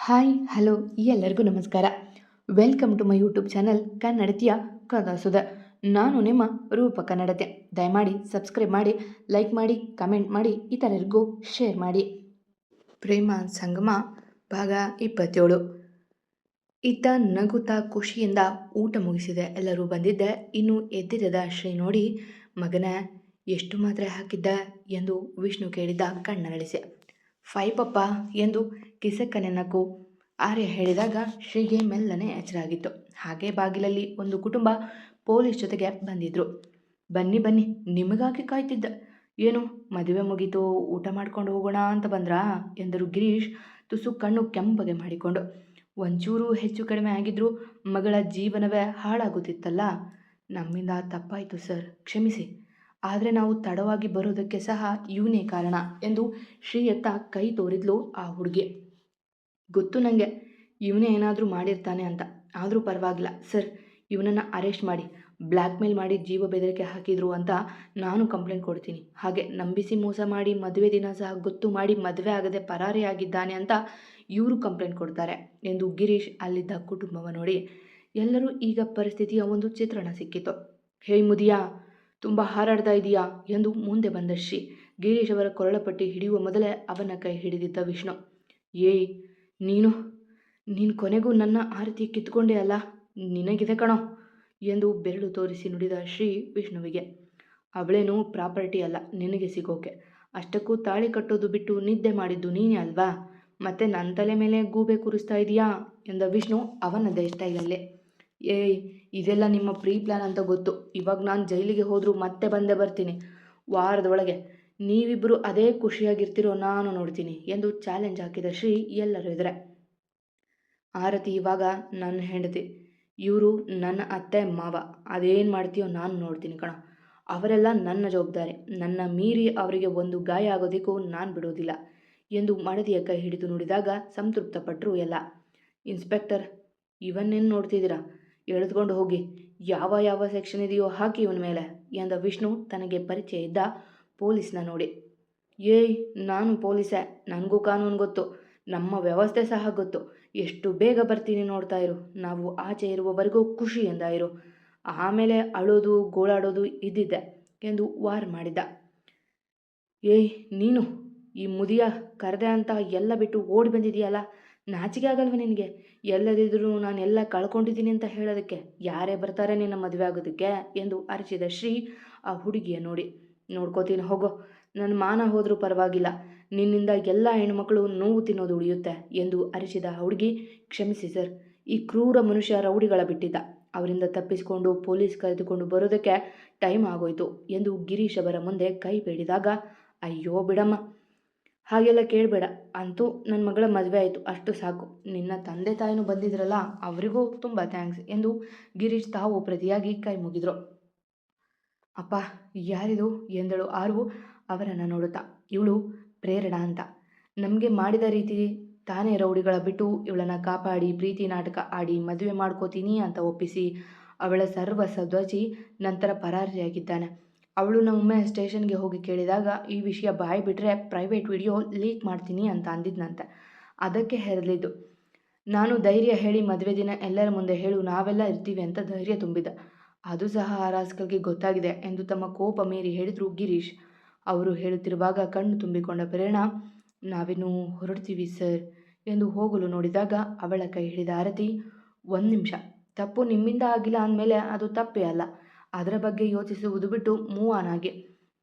Hi hello ಎಲ್ಲರಿಗೂ ನಮಸ್ಕಾರ. Welcome to my YouTube channel ಕನ್ನಡತಿಯ ಕದಾಸುದ. ನಾನು ನಿಮ್ಮ ರೂಪ ಕನ್ನಡತೆ. ದಯಮಾಡಿ ಸಬ್ಸ್ಕ್ರೈಬ್ ಮಾಡಿ, ಲೈಕ್ ಮಾಡಿ, ಕಮೆಂಟ್ ಮಾಡಿ, ಇತರರಿಗೂ ಶೇರ್ ಮಾಡಿ. ಪ್ರೇಮ ಸಂಗಮ ಭಾಗ 27. ಇತ್ತ ನಗುತ್ತಾ ಖುಷಿಯಿಂದ ಊಟ ಮುಗಿಸಿದೆ. ಎಲ್ಲರೂ ಬಂದಿದ್ದೆ. ಇನ್ನು ಎದ್ದಿರದ ಶ್ರೀ ನೋಡಿ, ಮಗನ ಎಷ್ಟು ಮಾತ್ರೆ ಹಾಕಿದ್ದ ಎಂದು ವಿಷ್ಣು ಕೇಳಿದ್ದ ಕಣ್ಣರಳಿಸಿ. 5 ಪಪ್ಪ ಎಂದು ಕಿಸಕ್ಕನೆನ್ನಕ್ಕೂ ಆರ್ಯ ಹೇಳಿದಾಗ ಶ್ರೀಗೆ ಮೆಲ್ಲನೆ ಎಚ್ಚರಾಗಿತ್ತು. ಹಾಗೆ ಬಾಗಿಲಲ್ಲಿ ಒಂದು ಕುಟುಂಬ ಪೊಲೀಸ್ ಜೊತೆಗೆ ಬಂದಿದ್ರು. ಬನ್ನಿ ಬನ್ನಿ, ನಿಮಗಾಗಿ ಕಾಯ್ತಿದ್ದ. ಏನು ಮದುವೆ ಮುಗೀತು, ಊಟ ಮಾಡ್ಕೊಂಡು ಹೋಗೋಣ ಅಂತ ಬಂದ್ರಾ ಎಂದರು ಗಿರೀಶ್ ತುಸು ಕಣ್ಣು ಕೆಂಪಗೆ ಮಾಡಿಕೊಂಡು. ಒಂಚೂರು ಹೆಚ್ಚು ಕಡಿಮೆ ಆಗಿದ್ರೂ ಮಗಳ ಜೀವನವೇ ಹಾಳಾಗುತ್ತಿತ್ತಲ್ಲ. ನಮ್ಮಿಂದ ತಪ್ಪಾಯಿತು ಸರ್, ಕ್ಷಮಿಸಿ. ಆದರೆ ನಾವು ತಡವಾಗಿ ಬರೋದಕ್ಕೆ ಸಹ ಇವನೇ ಕಾರಣ ಎಂದು ಶ್ರೀಯತ್ತ ಕೈ ತೋರಿದ್ಲು ಆ ಹುಡುಗಿ. ಗೊತ್ತು ನನಗೆ ಇವನೇ ಏನಾದರೂ ಮಾಡಿರ್ತಾನೆ ಅಂತ. ಆದರೂ ಪರವಾಗಿಲ್ಲ ಸರ್, ಇವನನ್ನು ಅರೆಸ್ಟ್ ಮಾಡಿ. ಬ್ಲ್ಯಾಕ್ ಮೇಲ್ ಮಾಡಿ ಜೀವ ಬೆದರಿಕೆ ಹಾಕಿದ್ರು ಅಂತ ನಾನು ಕಂಪ್ಲೇಂಟ್ ಕೊಡ್ತೀನಿ. ಹಾಗೆ ನಂಬಿಸಿ ಮೋಸ ಮಾಡಿ ಮದುವೆ ದಿನ ಸಹ ಗೊತ್ತು ಮಾಡಿ ಮದುವೆ ಆಗದೆ ಪರಾರಿಯಾಗಿದ್ದಾನೆ ಅಂತ ಇವರು ಕಂಪ್ಲೇಂಟ್ ಕೊಡ್ತಾರೆ ಎಂದು ಗಿರೀಶ್ ಅಲ್ಲಿದ್ದ ಕುಟುಂಬವ ನೋಡಿ ಎಲ್ಲರೂ ಈಗ ಪರಿಸ್ಥಿತಿಯ ಒಂದು ಚಿತ್ರಣ ಸಿಕ್ಕಿತು. ಹೇ ಮುದಿಯಾ, ತುಂಬ ಹಾರಾಡ್ತಾ ಇದೆಯಾ ಎಂದು ಮುಂದೆ ಬಂದ ಶ್ರೀ ಗಿರೀಶ್ ಅವರ ಕೊರಳಪಟ್ಟಿ ಹಿಡಿಯುವ ಮೊದಲೇ ಅವನ ಕೈ ಹಿಡಿದಿದ್ದ ವಿಷ್ಣು. ಏಯ್, ನೀನು ಕೊನೆಗೂ ನನ್ನ ಆರತಿ ಕಿತ್ಕೊಂಡೆ ಅಲ್ಲ, ನಿನಗಿದೆ ಕಣೋ ಎಂದು ಬೆರಳು ತೋರಿಸಿ ನುಡಿದ ಶ್ರೀ ವಿಷ್ಣುವಿಗೆ. ಅವಳೇನು ಪ್ರಾಪರ್ಟಿ ಅಲ್ಲ ನಿನಗೆ ಸಿಗೋಕೆ. ಅಷ್ಟಕ್ಕೂ ತಾಳಿ ಕಟ್ಟೋದು ಬಿಟ್ಟು ನಿದ್ದೆ ಮಾಡಿದ್ದು ನೀನೇ ಅಲ್ವಾ? ಮತ್ತೆ ನನ್ನ ತಲೆ ಮೇಲೆ ಗೂಬೆ ಕೂರಿಸ್ತಾ ಇದೆಯಾ ಎಂದ ವಿಷ್ಣು ಅವನದೇ ಸ್ಟೈಲಲ್ಲೇ. ಏಯ್, ಇದೆಲ್ಲ ನಿಮ್ಮ ಪ್ರೀ ಪ್ಲ್ಯಾನ್ ಅಂತ ಗೊತ್ತು. ಇವಾಗ ನಾನು ಜೈಲಿಗೆ ಹೋದರೂ ಮತ್ತೆ ಬಂದೇ ಬರ್ತೀನಿ ವಾರದೊಳಗೆ. ನೀವಿಬ್ಬರು ಅದೇ ಖುಷಿಯಾಗಿರ್ತಿರೋ ನಾನು ನೋಡ್ತೀನಿ ಎಂದು ಚಾಲೆಂಜ್ ಹಾಕಿದ ಶ್ರೀ ಎಲ್ಲರೂ ಎದುರೆ. ಆರತಿ ಇವಾಗ ನನ್ನ ಹೆಂಡತಿ, ಇವರು ನನ್ನ ಅತ್ತೆ ಮಾವ. ಅದೇನು ಮಾಡ್ತೀಯೋ ನಾನು ನೋಡ್ತೀನಿ ಕಣ. ಅವರೆಲ್ಲ ನನ್ನ ಜವಾಬ್ದಾರಿ. ನನ್ನ ಮೀರಿ ಅವರಿಗೆ ಒಂದು ಗಾಯ ಆಗೋದಕ್ಕೂ ನಾನು ಬಿಡೋದಿಲ್ಲ ಎಂದು ಮಡದಿಯ ಕೈ ಹಿಡಿದು ನುಡಿದಾಗ ಸಂತೃಪ್ತಪಟ್ಟರು ಎಲ್ಲ. ಇನ್ಸ್ಪೆಕ್ಟರ್, ಇವನ್ನೇನು ನೋಡ್ತಿದ್ದೀರಾ? ಎಳೆದುಕೊಂಡು ಹೋಗಿ. ಯಾವ ಯಾವ ಸೆಕ್ಷನ್ ಇದೆಯೋ ಹಾಕಿ ಇವನ ಮೇಲೆ ಎಂದ ವಿಷ್ಣು ತನಗೆ ಪರಿಚಯ ಇದ್ದ ಪೊಲೀಸ್ನ ನೋಡಿ. ಏಯ್, ನಾನು ಪೊಲೀಸೇ, ನನಗೂ ಕಾನೂನು ಗೊತ್ತು, ನಮ್ಮ ವ್ಯವಸ್ಥೆ ಸಹ ಗೊತ್ತು. ಎಷ್ಟು ಬೇಗ ಬರ್ತೀನಿ ನೋಡ್ತಾ ಇರು. ನಾವು ಆಚೆ ಇರುವವರೆಗೂ ಖುಷಿಯಿಂದ ಇರು. ಆಮೇಲೆ ಅಳೋದು ಗೋಳಾಡೋದು ಇದ್ದಿದ್ದೆ ಎಂದು ವಾರ್ ಮಾಡಿದ್ದ. ಏಯ್, ನೀನು ಈ ಮುದಿಯ ಕರೆದೆ ಅಂತ ಎಲ್ಲ ಬಿಟ್ಟು ಓಡಿ ಬಂದಿದೆಯಲ್ಲ, ನಾಚಿಕೆ ಆಗಲ್ವ ನಿನಗೆ? ಎಲ್ಲದಿದ್ರೂ ನಾನು ಎಲ್ಲ ಕಳ್ಕೊಂಡಿದ್ದೀನಿ ಅಂತ ಹೇಳೋದಕ್ಕೆ ಯಾರೇ ಬರ್ತಾರೆ ನಿನ್ನ ಮದುವೆ ಆಗೋದಕ್ಕೆ ಎಂದು ಅರಚಿದ ಶ್ರೀ ಆ ಹುಡುಗಿಯ ನೋಡಿ. ನೋಡ್ಕೋತೀನಿ ಹೋಗೋ, ನನ್ನ ಮಾನ ಹೋದರೂ ಪರವಾಗಿಲ್ಲ, ನಿನ್ನಿಂದ ಎಲ್ಲ ಹೆಣ್ಮಕ್ಳು ನೋವು ತಿನ್ನೋದು ಉಳಿಯುತ್ತೆ ಎಂದು ಅರಚಿದ ಹುಡುಗಿ. ಕ್ಷಮಿಸಿ ಸರ್, ಈ ಕ್ರೂರ ಮನುಷ್ಯ ರೌಡಿಗಳ ಬಿಟ್ಟಿದ್ದ. ಅವರಿಂದ ತಪ್ಪಿಸಿಕೊಂಡು ಪೊಲೀಸ್ ಕರೆದುಕೊಂಡು ಬರೋದಕ್ಕೆ ಟೈಮ್ ಆಗೋಯ್ತು ಎಂದು ಗಿರೀಶ್ ಅವರ ಮುಂದೆ ಕೈ ಬೇಡಿದಾಗ, ಅಯ್ಯೋ ಬಿಡಮ್ಮ, ಹಾಗೆಲ್ಲ ಕೇಳಬೇಡ. ಅಂತೂ ನನ್ನ ಮಗಳ ಮದುವೆ ಆಯಿತು, ಅಷ್ಟು ಸಾಕು. ನಿನ್ನ ತಂದೆ ತಾಯಿನೂ ಬಂದಿದ್ರಲ್ಲ, ಅವರಿಗೂ ತುಂಬ ಥ್ಯಾಂಕ್ಸ್ ಎಂದು ಗಿರೀಶ್ ತಾವು ಪ್ರತಿಯಾಗಿ ಕೈ ಮುಗಿದ್ರು. ಅಪ್ಪ, ಯಾರಿದು ಎಂದಳು ಆರು ಅವರನ್ನು ನೋಡುತ್ತಾ. ಇವಳು ಪ್ರೇರಣಾ ಅಂತ. ನಮಗೆ ಮಾಡಿದ ರೀತಿ ತಾನೇ ರೌಡಿಗಳ ಬಿಟ್ಟು ಇವಳನ್ನು ಕಾಪಾಡಿ ಪ್ರೀತಿ ನಾಟಕ ಆಡಿ ಮದುವೆ ಮಾಡ್ಕೋತೀನಿ ಅಂತ ಒಪ್ಪಿಸಿ ಅವಳ ಸರ್ವಸ್ವ ಧ್ವಜಿ ನಂತರ ಪರಾರಿಯಾಗಿದ್ದಾನೆ. ಅವಳು ನಮ್ಮೊಮ್ಮೆ ಸ್ಟೇಷನ್ಗೆ ಹೋಗಿ ಕೇಳಿದಾಗ ಈ ವಿಷಯ ಬಾಯಿ ಬಿಟ್ಟರೆ ಪ್ರೈವೇಟ್ ವಿಡಿಯೋ ಲೀಕ್ ಮಾಡ್ತೀನಿ ಅಂತ ಅಂದಿದ್ನಂತೆ. ಅದಕ್ಕೆ ಹೆದರಿದ್ದು. ನಾನು ಧೈರ್ಯ ಹೇಳಿ ಮದುವೆ ದಿನ ಎಲ್ಲರ ಮುಂದೆ ಹೇಳು, ನಾವೆಲ್ಲ ಇರ್ತೀವಿ ಅಂತ ಧೈರ್ಯ ತುಂಬಿದ್ದ. ಅದು ಸಹ ಆ ರಾಸ್ಕಲ್ಗೆ ಗೊತ್ತಾಗಿದೆ ಎಂದು ತಮ್ಮ ಕೋಪ ಮೀರಿ ಹೇಳಿದ್ರು ಗಿರೀಶ್. ಅವರು ಹೇಳುತ್ತಿರುವಾಗ ಕಣ್ಣು ತುಂಬಿಕೊಂಡ ಪ್ರೇರಣಾ, ನಾವಿನ್ನೂ ಹೊರಡ್ತೀವಿ ಸರ್ ಎಂದು ಹೋಗಲು ನೋಡಿದಾಗ ಅವಳ ಕೈ ಹಿಡಿದ ಆರತಿ, 1 ನಿಮಿಷ, ತಪ್ಪು ನಿಮ್ಮಿಂದ ಆಗಿಲ್ಲ ಅಂದಮೇಲೆ ಅದು ತಪ್ಪೇ ಅಲ್ಲ. ಅದರ ಬಗ್ಗೆ ಯೋಚಿಸುವುದು ಬಿಟ್ಟು ಮೂವ್ ಆನ್ ಆಗಿ.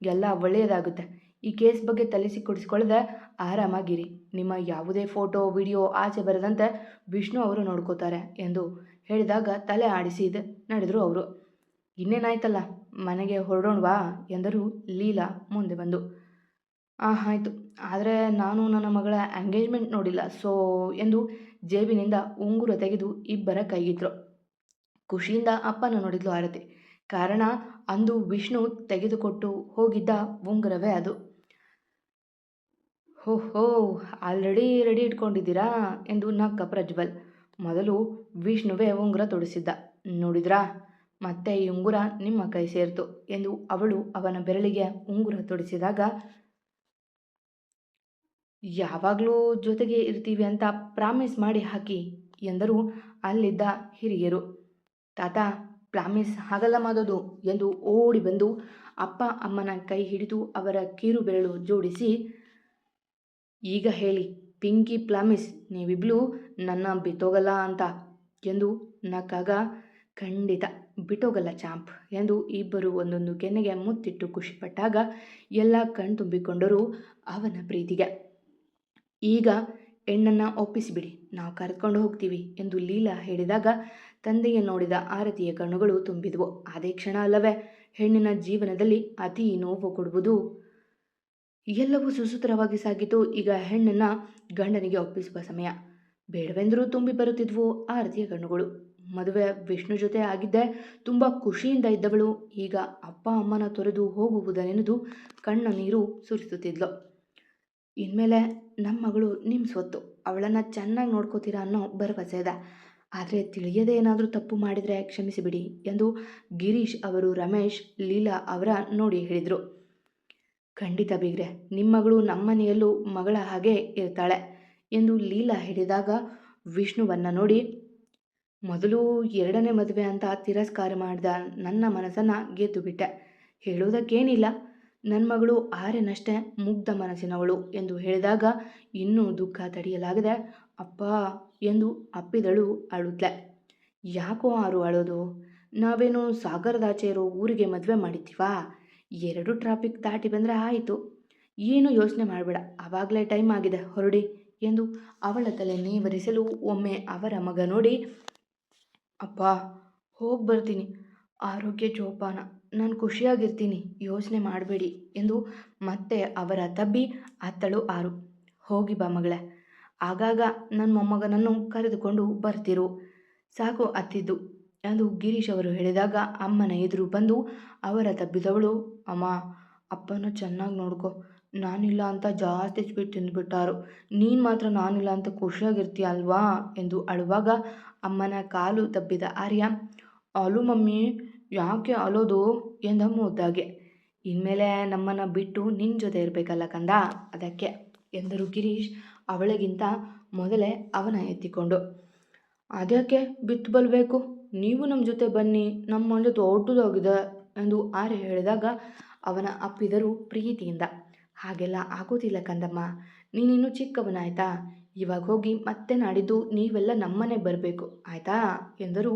ಎಲ್ಲ ಒಳ್ಳೆಯದಾಗುತ್ತೆ. ಈ ಕೇಸ್ ಬಗ್ಗೆ ತಲೆಸಿಕೊಡಿಸಿಕೊಳ್ಳದೆ ಆರಾಮಾಗಿರಿ. ನಿಮ್ಮ ಯಾವುದೇ ಫೋಟೋ ವಿಡಿಯೋ ಆಚೆ ಬರದಂತೆ ವಿಷ್ಣು ಅವರು ನೋಡ್ಕೋತಾರೆ ಎಂದು ಹೇಳಿದಾಗ ತಲೆ ಆಡಿಸಿ ನಡೆದರು ಅವರು. ಇನ್ನೇನಾಯ್ತಲ್ಲ, ಮನೆಗೆ ಹೊರಡೋಣವಾ ಎಂದರು ಲೀಲಾ ಮುಂದೆ ಬಂದು. ಆಯಿತು, ಆದರೆ ನಾನು ನನ್ನ ಮಗಳ ಎಂಗೇಜ್ಮೆಂಟ್ ನೋಡಿಲ್ಲ ಎಂದು ಜೇಬಿನಿಂದ ಉಂಗುರ ತೆಗೆದು ಇಬ್ಬರ ಕೈಗಿದ್ರು. ಖುಷಿಯಿಂದ ಅಪ್ಪನ ನೋಡಿದ್ಲು ಆರತಿ. ಕಾರಣ, ಅಂದು ವಿಷ್ಣು ತೆಗೆದುಕೊಟ್ಟು ಹೋಗಿದ್ದ ಉಂಗುರವೇ ಅದು. ಹೋ, ಆಲ್ರೆಡಿ ರೆಡಿ ಇಟ್ಕೊಂಡಿದ್ದೀರಾ ಎಂದು ನಕ್ಕ ಪ್ರಜ್ವಲ್. ಮೊದಲು ವಿಷ್ಣುವೇ ಉಂಗುರ ತೊಡಿಸಿದ್ದ. ನೋಡಿದ್ರಾ, ಮತ್ತೆ ಈ ಉಂಗುರ ನಿಮ್ಮ ಕೈ ಸೇರ್ತು ಎಂದು ಅವಳು ಅವನ ಬೆರಳಿಗೆ ಉಂಗುರ ತೊಡಿಸಿದಾಗ ಯಾವಾಗಲೂ ಜೊತೆಗೆ ಇರ್ತೀವಿ ಅಂತ ಪ್ರಾಮಿಸ್ ಮಾಡಿ ಹಾಕಿ ಎಂದರು ಅಲ್ಲಿದ್ದ ಹಿರಿಯರು. ತಾತ, ಪ್ರಾಮಿಸ್ ಹಾಗಲ್ಲ ಮಾಡೋದು ಎಂದು ಓಡಿ ಬಂದು ಅಪ್ಪ ಅಮ್ಮನ ಕೈ ಹಿಡಿದು ಅವರ ಕಿರು ಬೆರಳು ಜೋಡಿಸಿ, ಈಗ ಹೇಳಿ ಪಿಂಕಿ ಪ್ರಾಮಿಸ್ ನೀವಿಬ್ಳು ನನ್ನ ಬಿಟ್ಟೋಗಲ್ಲ ಅಂತ ಎಂದು ನಕ್ಕಾಗ, ಖಂಡಿತ ಬಿಟ್ಟೋಗಲ್ಲ ಚಾಂಪ್ ಎಂದು ಇಬ್ಬರು ಒಂದೊಂದು ಕೆನ್ನೆಗೆ ಮುತ್ತಿಟ್ಟು ಖುಷಿಪಟ್ಟಾಗ ಎಲ್ಲ ಕಣ್ತುಂಬಿಕೊಂಡರು ಅವನ ಪ್ರೀತಿಗೆ. ಈಗ ಹೆಣ್ಣನ್ನು ಒಪ್ಪಿಸಿಬಿಡಿ, ನಾವು ಕರೆದುಕೊಂಡು ಹೋಗ್ತೀವಿ ಎಂದು ಲೀಲಾ ಹೇಳಿದಾಗ ತಂದೆಯ ನೋಡಿದ ಆರತಿಯ ಕಣ್ಣುಗಳು ತುಂಬಿದವು. ಅದೇ ಕ್ಷಣ ಅಲ್ಲವೇ ಹೆಣ್ಣಿನ ಜೀವನದಲ್ಲಿ ಅತಿ ನೋವು ಕೊಡುವುದು. ಎಲ್ಲವೂ ಸುಸೂತ್ರವಾಗಿ ಸಾಗಿತು. ಈಗ ಹೆಣ್ಣನ್ನು ಗಂಡನಿಗೆ ಒಪ್ಪಿಸುವ ಸಮಯ. ಬೇಡವೆಂದರೂ ತುಂಬಿ ಬರುತ್ತಿದ್ವು ಆರತಿಯ ಕಣ್ಣುಗಳು. ಮದುವೆ ವಿಷ್ಣು ಜೊತೆ ಆಗಿದ್ದೆ ತುಂಬ ಖುಷಿಯಿಂದ ಇದ್ದವಳು ಈಗ ಅಪ್ಪ ಅಮ್ಮನ ತೊರೆದು ಹೋಗುವುದನೆಂದು ಕಣ್ಣ ನೀರು ಸುರಿಸುತ್ತಿದ್ಲು. ಇನ್ಮೇಲೆ ನಮ್ಮ ಮಗಳು ನಿಮ್ಮ ಸ್ವತ್ತು, ಅವಳನ್ನು ಚೆನ್ನಾಗಿ ನೋಡ್ಕೋತೀರಾ ಅನ್ನೋ ಭರವಸೆ ಇದೆ. ಆದರೆ ತಿಳಿಯದೇ ಏನಾದರೂ ತಪ್ಪು ಮಾಡಿದರೆ ಕ್ಷಮಿಸಿಬಿಡಿ ಎಂದು ಗಿರೀಶ್ ಅವರು ರಮೇಶ್, ಲೀಲಾ ಅವರ ನೋಡಿ ಹೇಳಿದರು. ಖಂಡಿತ ಬೀಗ್ರೆ, ನಿಮ್ಮ ಮಗಳು ನಮ್ಮನೆಯಲ್ಲೂ ಮಗಳ ಹಾಗೆ ಇರ್ತಾಳೆ ಎಂದು ಲೀಲಾ ಹೇಳಿದಾಗ ವಿಷ್ಣುವನ್ನು ನೋಡಿ, ಮೊದಲು ಎರಡನೇ ಮದುವೆ ಅಂತ ತಿರಸ್ಕಾರ ಮಾಡಿದ ನನ್ನ ಮನಸ್ಸನ್ನು ಗೆದ್ದು ಬಿಟ್ಟೆ. ಹೇಳೋದಕ್ಕೇನಿಲ್ಲ, ನನ್ನ ಮಗಳು ಆರೆನಷ್ಟೇ ಮುಗ್ಧ ಮನಸ್ಸಿನವಳು ಎಂದು ಹೇಳಿದಾಗ ಇನ್ನೂ ದುಃಖ ತಡೆಯಲಾಗದೆ ಅಪ್ಪ ಎಂದು ಅಪ್ಪಿದಳು ಅಳುತ್ಲೆ. ಯಾಕೋ ಆರು ಅಳೋದು? ನಾವೇನು ಸಾಗರದಾಚೆ ಇರೋ ಊರಿಗೆ ಮದುವೆ ಮಾಡಿದ್ದೀವಾ? 2 ಟ್ರಾಫಿಕ್ ದಾಟಿ ಬಂದರೆ ಆಯಿತು. ಏನು ಯೋಚನೆ ಮಾಡಬೇಡ, ಆವಾಗಲೇ ಟೈಮ್ ಆಗಿದೆ, ಹೊರಡಿ ಎಂದು ಅವಳ ತಲೆ ನೇವರಿಸಲು ಒಮ್ಮೆ ಅವರ ಮಗ ನೋಡಿ, ಅಪ್ಪ ಹೋಗಿ ಬರ್ತೀನಿ, ಆರೋಗ್ಯ ಜೋಪಾನ, ನಾನು ಖುಷಿಯಾಗಿರ್ತೀನಿ, ಯೋಚನೆ ಮಾಡಬೇಡಿ ಎಂದು ಮತ್ತೆ ಅವರ ತಬ್ಬಿ ಅತ್ತಳು ಆರು. ಹೋಗಿ ಬಾ ಮಗಳೇ, ಆಗಾಗ ನನ್ನ ಮೊಮ್ಮಗನನ್ನು ಕರೆದುಕೊಂಡು ಬರ್ತಿರು, ಸಾಕು ಅತ್ತಿದ್ದು ಎಂದು ಗಿರೀಶ್ ಅವರು ಹೇಳಿದಾಗ ಅಮ್ಮನ ಎದುರು ಬಂದು ಅವರ ತಬ್ಬಿದವಳು, ಅಮ್ಮ ಅಪ್ಪನ ಚೆನ್ನಾಗಿ ನೋಡ್ಕೊ, ನಾನಿಲ್ಲ ಅಂತ ಜಾಸ್ತಿ ಸ್ವೀಟ್ ತಿಂದುಬಿಟ್ಟಾರು, ನೀನು ಮಾತ್ರ ನಾನಿಲ್ಲ ಅಂತ ಖುಷಿಯಾಗಿರ್ತೀಯ ಅಲ್ವಾ ಎಂದು ಅಳುವಾಗ ಅಮ್ಮನ ಕಾಲು ತಬ್ಬಿದ ಆರ್ಯ, ಅಲು ಮಮ್ಮಿ, ಯಾಕೆ ಅಲೋದು ಎಂದ ಮುದ್ದಾಗೆ. ಇನ್ಮೇಲೆ ನಮ್ಮನ್ನು ಬಿಟ್ಟು ನಿನ್ನ ಜೊತೆ ಇರಬೇಕಲ್ಲ ಕಂದ, ಅದಕ್ಕೆ ಎಂದರು ಗಿರೀಶ್ ಅವಳಿಗಿಂತ ಮೊದಲೇ ಅವನ ಎತ್ತಿಕೊಂಡು. ಅದಕ್ಕೆ ಬಿತ್ತು ಬರಬೇಕು, ನೀವು ನಮ್ಮ ಜೊತೆ ಬನ್ನಿ, ನಮ್ಮ ಮಂಡ್ಯ ದೊಡ್ಡದಾಗಿದೆ ಎಂದು ಆರ್ಯ ಹೇಳಿದಾಗ ಅವನ ಅಪ್ಪಿದರು ಪ್ರೀತಿಯಿಂದ. ಹಾಗೆಲ್ಲ ಆಗೋದಿಲ್ಲ ಕಂದಮ್ಮ, ನೀನಿನ್ನೂ ಚಿಕ್ಕವನಾಯ್ತಾ, ಇವಾಗ ಹೋಗಿ ಮತ್ತೆ ನಾಡಿದ್ದು ನೀವೆಲ್ಲ ನಮ್ಮನೆ ಬರಬೇಕು ಆಯಿತಾ ಎಂದರು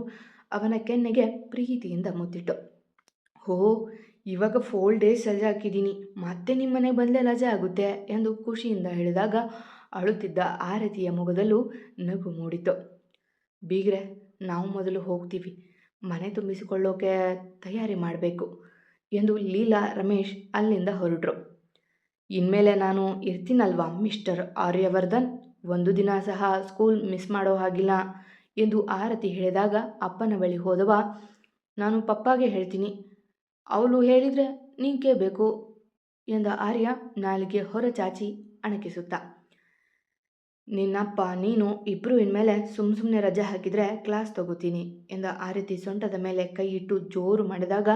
ಅವನ ಕೆನ್ನೆಗೆ ಪ್ರೀತಿಯಿಂದ ಮುತ್ತಿಟ್ಟು. ಹೋ, ಇವಾಗ 4 ಡೇಸ್ ರಜೆ ಹಾಕಿದ್ದೀನಿ, ಮತ್ತೆ ನಿಮ್ಮನೆ ಬಂದರೆ ರಜೆ ಆಗುತ್ತೆ ಎಂದು ಖುಷಿಯಿಂದ ಹೇಳಿದಾಗ ಅಳುತ್ತಿದ್ದ ಆರತಿಯ ಮುಖದಲ್ಲೂ ನಗು ಮೂಡಿತು. ಬೀಗ್ರೆ, ನಾವು ಮೊದಲು ಹೋಗ್ತೀವಿ, ಮನೆ ತುಂಬಿಸಿಕೊಳ್ಳೋಕೆ ತಯಾರಿ ಮಾಡಬೇಕು ಎಂದು ಲೀಲಾ ರಮೇಶ್ ಅಲ್ಲಿಂದ ಹೊರಟರು. ಇನ್ಮೇಲೆ ನಾನು ಇರ್ತೀನಲ್ವಾ ಮಿಸ್ಟರ್ ಆರ್ಯವರ್ಧನ್, ಒಂದು ದಿನ ಸಹ ಸ್ಕೂಲ್ ಮಿಸ್ ಮಾಡೋ ಹಾಗಿಲ್ಲ ಎಂದು ಆರತಿ ಹೇಳಿದಾಗ ಅಪ್ಪನ ಬಳಿ ಹೋದವ, ನಾನು ಪಪ್ಪಾಗೆ ಹೇಳ್ತೀನಿ, ಅವಳು ಹೇಳಿದರೆ ನೀನು ಕೇಳಬೇಕು ಎಂದ ಆರ್ಯ ನಾಲಿಗೆ ಹೊರಚಾಚಿ ಅಣಕಿಸುತ್ತ. ನಿನ್ನಪ್ಪ ನೀನು ಇಬ್ಬರು ಇನ್ಮೇಲೆ ಸುಮ್ಮನೆ ರಜೆ ಹಾಕಿದರೆ ಕ್ಲಾಸ್ ತಗೋತೀನಿ ಎಂದ ಆರತಿ ಸೊಂಟದ ಮೇಲೆ ಕೈ ಇಟ್ಟು ಜೋರು ಮಾಡಿದಾಗ,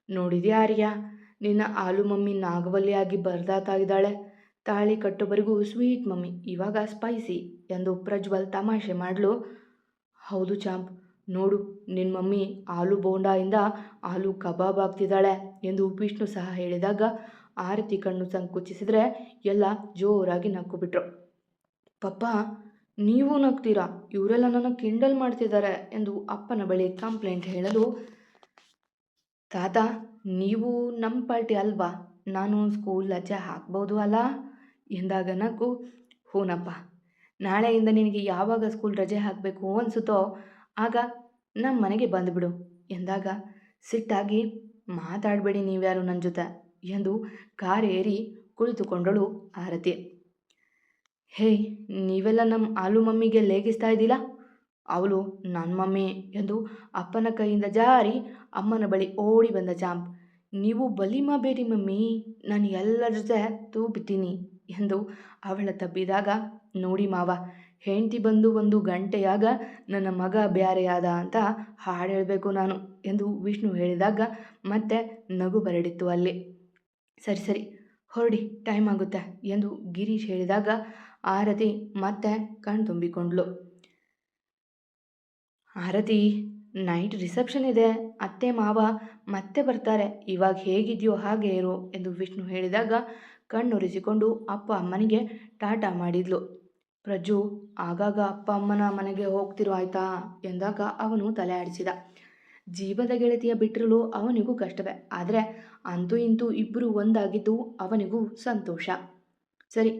ನೋಡಿದ್ಯಾ ಆರ್ಯ, ನಿನ್ನ ಆಲು ಮಮ್ಮಿ ನಾಗವಲ್ಲಿಯಾಗಿ ಬರ್ದಾತಾಗಿದ್ದಾಳೆ, ತಾಳಿ ಕಟ್ಟೋವರೆಗೂ ಸ್ವೀಟ್ ಮಮ್ಮಿ, ಇವಾಗ ಸ್ಪೈಸಿ ಎಂದು ಪ್ರಜ್ವಲ್ ತಮಾಷೆ ಮಾಡಲು. ಹೌದು ಚಾಂಪ್, ನೋಡು ನಿನ್ನ ಮಮ್ಮಿ ಆಲೂ ಬೋಂಡಾಯಿಂದ ಆಲೂ ಕಬಾಬ್ ಆಗ್ತಿದ್ದಾಳೆ ಎಂದು ವಿಷ್ಣು ಸಹ ಹೇಳಿದಾಗ ಆರತಿ ಕಣ್ಣು ಸಂಕುಚಿಸಿದರೆ ಎಲ್ಲ ಜೋರಾಗಿ ನಕ್ಕು ಬಿಟ್ರು. ಪಪ್ಪ ನೀವು ನಗ್ತೀರಾ, ಇವರೆಲ್ಲ ನನ್ನ ಕಿಂಡಲ್ ಮಾಡ್ತಿದ್ದಾರೆ ಎಂದು ಅಪ್ಪನ ಬಳಿ ಕಂಪ್ಲೇಂಟ್ ಹೇಳಲು, ತಾತ ನೀವು ನಮ್ಮ ಪಾರ್ಟಿ ಅಲ್ವಾ, ನಾನು ಸ್ಕೂಲ್ ರಜೆ ಹಾಕ್ಬೋದು ಅಲ್ಲ ಎಂದಾಗ ನಕ್ಕು, ಹೂನಪ್ಪ, ನಾಳೆಯಿಂದ ನಿನಗೆ ಯಾವಾಗ ಸ್ಕೂಲ್ ರಜೆ ಹಾಕಬೇಕು ಅನಿಸುತ್ತೋ ಆಗ ನಮ್ಮ ಮನೆಗೆ ಬಂದುಬಿಡು ಎಂದಾಗ ಸಿಟ್ಟಾಗಿ, ಮಾತಾಡಬೇಡಿ ನೀವ್ಯಾರು ನನ್ನ ಜೊತೆ ಎಂದು ಕಾರೇರಿ ಕುಳಿತುಕೊಂಡಳು ಆರತಿ. ಹೇಯ್, ನೀವೆಲ್ಲ ನಮ್ಮ ಆಲು ಮಮ್ಮಿಗೆ ಲೇಗಿಸ್ತಾ ಇದ್ದಿಲ್ಲ, ಅವಳು ನನ್ನ ಮಮ್ಮಿ ಎಂದು ಅಪ್ಪನ ಕೈಯಿಂದ ಜಾರಿ ಅಮ್ಮನ ಬಳಿ ಓಡಿ ಬಂದ ಚಾಂಪ್. ನೀವು ಬಲಿ ಮಾಡಬೇಡಿ ಮಮ್ಮಿ, ನಾನು ಎಲ್ಲರ ಜೊತೆ ತೂಬಿಡ್ತೀನಿ ಎಂದು ಅವಳ ತಬ್ಬಿದಾಗ, ನೋಡಿ ಮಾವ, ಹೆಂಡತಿ ಬಂದು 1 ಗಂಟೆಯಾಗ ನನ್ನ ಮಗ ಬ್ಯಾರೆಯಾದ ಅಂತ ಹಾಡು ಹೇಳಬೇಕು ನಾನು ಎಂದು ವಿಷ್ಣು ಹೇಳಿದಾಗ ಮತ್ತೆ ನಗು ಬರಡಿತ್ತು ಅಲ್ಲಿ. ಸರಿ ಸರಿ ಹೊರಡಿ, ಟೈಮ್ ಆಗುತ್ತೆ ಎಂದು ಗಿರೀಶ್ ಹೇಳಿದಾಗ ಆರತಿ ಮತ್ತೆ ಕಣ್ತುಂಬಿಕೊಂಡ್ಳು. ಆರತಿ, ನೈಟ್ ರಿಸೆಪ್ಷನ್ ಇದೆ, ಅತ್ತೆ ಮಾವ ಮತ್ತೆ ಬರ್ತಾರೆ, ಇವಾಗ ಹೇಗಿದೆಯೋ ಹಾಗೆ ಇರು ಎಂದು ವಿಷ್ಣು ಹೇಳಿದಾಗ ಕಣ್ಣುರಿಸಿಕೊಂಡು ಅಪ್ಪ ಅಮ್ಮನಿಗೆ ಟಾಟಾ ಮಾಡಿದ್ಲು. ಪ್ರಜ್ಜು, ಆಗಾಗ ಅಪ್ಪ ಅಮ್ಮನ ಮನೆಗೆ ಹೋಗ್ತಿರೋ ಆಯ್ತಾ ಎಂದಾಗ ಅವನು ತಲೆ ಆಡಿಸಿದ. ಜೀವದ ಗೆಳತಿಯ ಬಿಟ್ಟಿರಲು ಅವನಿಗೂ ಕಷ್ಟವೇ, ಆದರೆ ಅಂತೂ ಇಂತೂ ಇಬ್ಬರು ಒಂದಾಗಿದ್ದು ಅವನಿಗೂ ಸಂತೋಷ. ಸರಿ,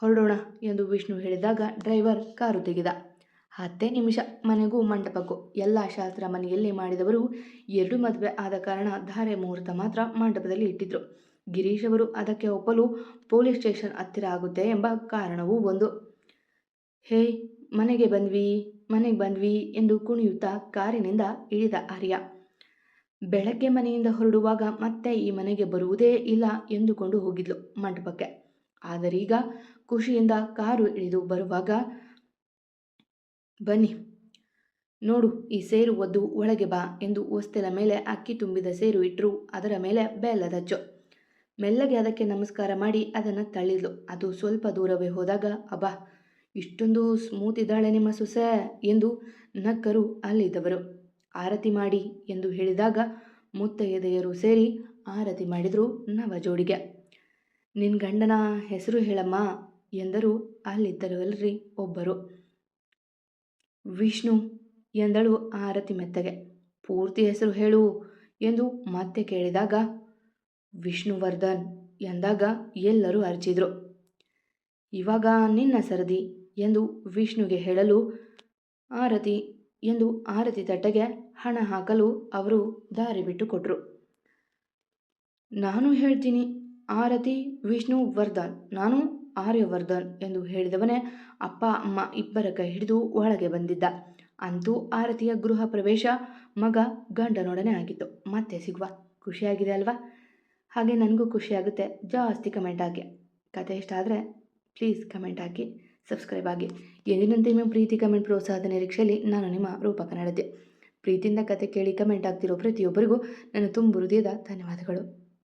ಹೊರಡೋಣ ಎಂದು ವಿಷ್ಣು ಹೇಳಿದಾಗ ಡ್ರೈವರ್ ಕಾರು ತೆಗೆದ. 10 ನಿಮಿಷ ಮನೆಗೂ ಮಂಟಪಕ್ಕೂ. ಎಲ್ಲ ಶಾಸ್ತ್ರ ಮನೆಯಲ್ಲಿ ಮಾಡಿದವರು. 2 ಮದುವೆ ಆದ ಕಾರಣ ಧಾರೆ ಮುಹೂರ್ತ ಮಾತ್ರ ಮಂಟಪದಲ್ಲಿ ಇಟ್ಟಿದ್ರು. ಗಿರೀಶ್ ಅವರು ಅದಕ್ಕೆ ಒಪ್ಪಲು ಪೊಲೀಸ್ ಸ್ಟೇಷನ್ ಹತ್ತಿರ ಆಗುತ್ತೆ ಎಂಬ ಕಾರಣವೂ ಒಂದು. ಹೇಯ್, ಮನೆಗೆ ಬಂದ್ವಿ ಎಂದು ಕುಣಿಯುತ್ತಾ ಕಾರಿನಿಂದ ಇಳಿದ ಆರ್ಯ. ಬೆಳಗ್ಗೆ ಮನೆಯಿಂದ ಹೊರಡುವಾಗ ಮತ್ತೆ ಈ ಮನೆಗೆ ಬರುವುದೇ ಇಲ್ಲ ಎಂದುಕೊಂಡು ಹೋಗಿದ್ಲು ಮಂಟಪಕ್ಕೆ. ಆದರೀಗ ಖುಷಿಯಿಂದ ಕಾರು ಇಳಿದು ಬರುವಾಗ, ಬನ್ನಿ ನೋಡು, ಈ ಸೇರು ಒದ್ದು ಒಳಗೆ ಬಾ ಎಂದು ಹೊಸ್ತೆಲ ಮೇಲೆ ಅಕ್ಕಿ ತುಂಬಿದ ಸೇರು ಇಟ್ಟರು. ಅದರ ಮೇಲೆ ಬೆಲ್ಲದ ಅಚ್ಚು. ಮೆಲ್ಲಗೆ ಅದಕ್ಕೆ ನಮಸ್ಕಾರ ಮಾಡಿ ಅದನ್ನು ತಳ್ಳಿದ್ಲು. ಅದು ಸ್ವಲ್ಪ ದೂರವೇ ಹೋದಾಗ, ಅಬ್ಬಾ, ಇಷ್ಟೊಂದು ಸ್ಮೂತ್ ಇದ್ದಾಳೆ ನಿಮ್ಮ ಸೊಸೆ ಎಂದು ನಕ್ಕರು ಅಲ್ಲಿದ್ದವರು. ಆರತಿ ಮಾಡಿ ಎಂದು ಹೇಳಿದಾಗ ಮುತ್ತೈದೆಯರು ಸೇರಿ ಆರತಿ ಮಾಡಿದರು ನವ ಜೋಡಿಗೆ. ನಿನ್ನ ಗಂಡನ ಹೆಸರು ಹೇಳಮ್ಮ ಎಂದರು ಅಲ್ಲಿದ್ದರವಲ್ಲರಿ ಒಬ್ಬರು. ವಿಷ್ಣು ಎಂದಳು ಆರತಿ ಮೆತ್ತಗೆ. ಪೂರ್ತಿ ಹೆಸರು ಹೇಳು ಎಂದು ಮತ್ತೆ ಕೇಳಿದಾಗ ವಿಷ್ಣುವರ್ಧನ್ ಎಂದಾಗ ಎಲ್ಲರೂ ಅರಚಿದ್ರು. ಇವಾಗ ನಿನ್ನ ಸರದಿ ಎಂದು ವಿಷ್ಣುಗೆ ಹೇಳಲು ಆರತಿ ಎಂದು ಆರತಿ ತಟ್ಟೆಗೆ ಹಣ ಹಾಕಲು ಅವರು ದಾರಿ ಬಿಟ್ಟು ಕೊಟ್ಟರು. ನಾನು ಹೇಳ್ತೀನಿ ಆರತಿ ವಿಷ್ಣುವರ್ಧನ್, ನಾನು ಆರ್ಯವರ್ಧನ್ ಎಂದು ಹೇಳಿದವನೇ ಅಪ್ಪ ಅಮ್ಮ ಇಬ್ಬರ ಕೈ ಹಿಡಿದು ಒಳಗೆ ಬಂದಿದ್ದ. ಅಂತೂ ಆರತಿಯ ಗೃಹ ಪ್ರವೇಶ ಮಗ ಗಂಡನೊಡನೆ ಆಗಿತ್ತು. ಮತ್ತೆ ಸಿಗುವ. ಖುಷಿಯಾಗಿದೆ ಅಲ್ವಾ? ಹಾಗೆ ನನಗೂ ಖುಷಿಯಾಗುತ್ತೆ. ಜಾಸ್ತಿ ಕಮೆಂಟ್ ಹಾಕಿ. ಕತೆ ಇಷ್ಟ ಆದರೆ ಪ್ಲೀಸ್ ಕಮೆಂಟ್ ಹಾಕಿ, ಸಬ್ಸ್ಕ್ರೈಬ್ ಆಗಿ. ಎಂದಿನಂತೆ ನಿಮ್ಮ ಪ್ರೀತಿ ಕಮೆಂಟ್ ಪ್ರೋತ್ಸಾಹದ ನಿರೀಕ್ಷೆಯಲ್ಲಿ ನಾನು ನಿಮ್ಮ ರೂಪ ಕನ್ನಡತಿ. ಪ್ರೀತಿಯಿಂದ ಕತೆ ಕೇಳಿ ಕಮೆಂಟ್ ಆಗ್ತಿರೋ ಪ್ರತಿಯೊಬ್ಬರಿಗೂ ನನ್ನ ತುಂಬ ಹೃದಯದ ಧನ್ಯವಾದಗಳು.